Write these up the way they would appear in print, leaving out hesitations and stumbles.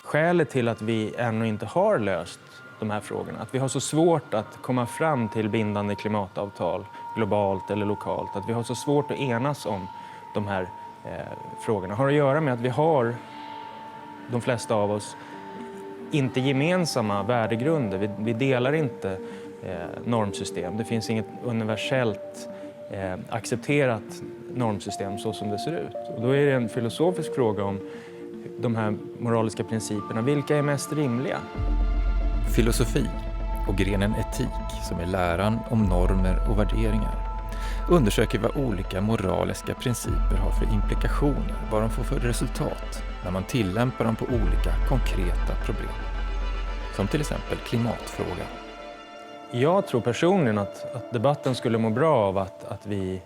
Skälet till att vi ännu inte har löst de här frågorna, att vi har så svårt att komma fram till bindande klimatavtal globalt eller lokalt, att vi har så svårt att enas om de här frågorna, har att göra med att vi har, de flesta av oss, inte gemensamma värdegrunder. Vi delar inte normsystem. Det finns inget universellt accepterat normsystem så som det ser ut. Och då är det en filosofisk fråga om de här moraliska principerna. Vilka är mest rimliga? Filosofi och grenen etik, som är läran om normer och värderingar, undersöker vad olika moraliska principer har för implikationer, vad de får för resultat när man tillämpar dem på olika konkreta problem. Som till exempel klimatfrågan. Jag tror personligen att debatten skulle må bra av att vi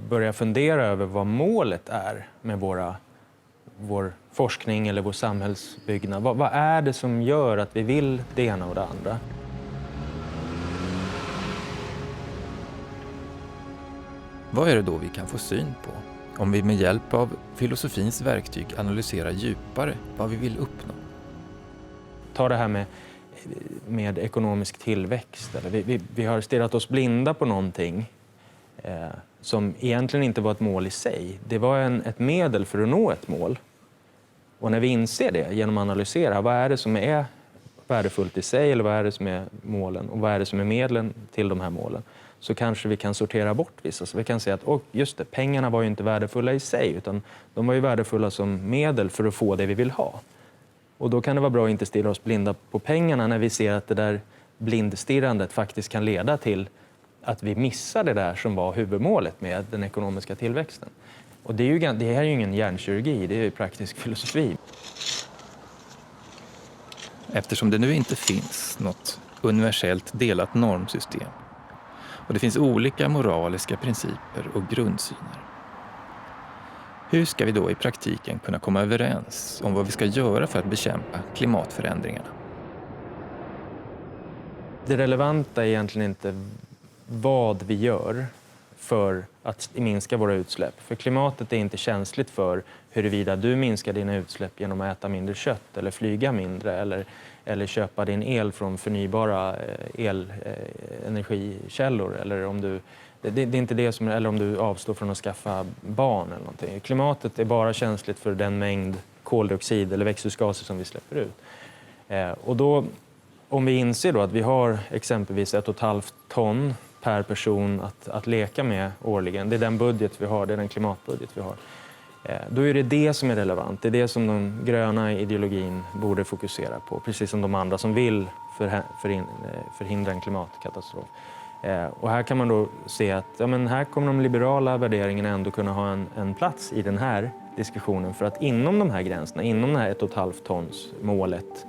börjar fundera över vad målet är med vår forskning eller vår samhällsbyggnad. Vad är det som gör att vi vill det ena och det andra? Vad är det då vi kan få syn på om vi med hjälp av filosofins verktyg analyserar djupare vad vi vill uppnå? Ta det här med ekonomisk tillväxt. Eller vi har stirrat oss blinda på någonting som egentligen inte var ett mål i sig. Det var ett medel för att nå ett mål. Och när vi inser det genom att analysera, vad är det som är värdefullt i sig eller vad är det som är målen och vad är det som är medlen till de här målen, så kanske vi kan sortera bort vissa. Så vi kan säga att just det, pengarna var ju inte värdefulla i sig utan de var ju värdefulla som medel för att få det vi vill ha. Och då kan det vara bra att inte stirra oss blinda på pengarna när vi ser att det där blindstirrandet faktiskt kan leda till att vi missar det där som var huvudmålet med den ekonomiska tillväxten. Och det här är ju ingen hjärnkirurgi, det är ju praktisk filosofi. Eftersom det nu inte finns något universellt delat normsystem och det finns olika moraliska principer och grundsyner. Hur ska vi då i praktiken kunna komma överens om vad vi ska göra för att bekämpa klimatförändringarna? Det relevanta är egentligen inte vad vi gör för att minska våra utsläpp. För klimatet är inte känsligt för huruvida du minskar dina utsläpp genom att äta mindre kött eller flyga mindre eller köpa din el från förnybara energikällor eller om du det är inte det som, eller om du avstår från att skaffa barn eller någonting. Klimatet är bara känsligt för den mängd koldioxid eller växthusgaser som vi släpper ut. Och då, om vi inser då att vi har exempelvis 1,5 ton per person att leka med årligen, det är den budget vi har, det är den klimatbudget vi har. Då är det som är relevant, det är det som den gröna ideologin borde fokusera på, precis som de andra som vill förhindra en klimatkatastrof. Och här kan man då se att här kommer de liberala värderingarna ändå kunna ha en plats i den här diskussionen, för att inom de här gränserna, inom det här 1,5 tons målet,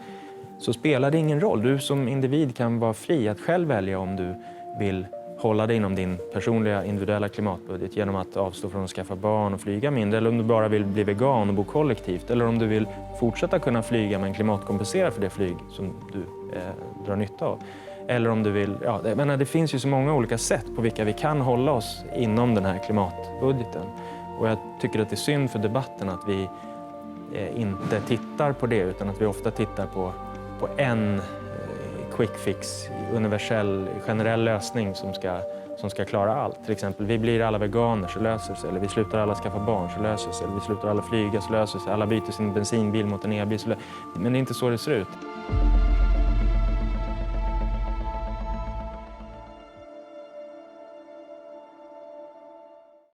så spelar det ingen roll. Du som individ kan vara fri att själv välja om du vill hålla dig inom din personliga individuella klimatbudget genom att avstå från att skaffa barn och flyga mindre, eller om du bara vill bli vegan och bo kollektivt, eller om du vill fortsätta kunna flyga men klimatkompensera för det flyg som du drar nytta av. Eller om du vill, det finns ju så många olika sätt på vilka vi kan hålla oss inom den här klimatbudgeten. Och jag tycker att det är synd för debatten att vi inte tittar på det, utan att vi ofta tittar på en quick fix, universell, generell lösning som ska klara allt. Till exempel, vi blir alla veganer så löser sig, eller vi slutar alla skaffa barn så löser sig, eller vi slutar alla flyga så löser sig, alla byter sin bensinbil mot en elbil så löser sig. Men det är inte så det ser ut.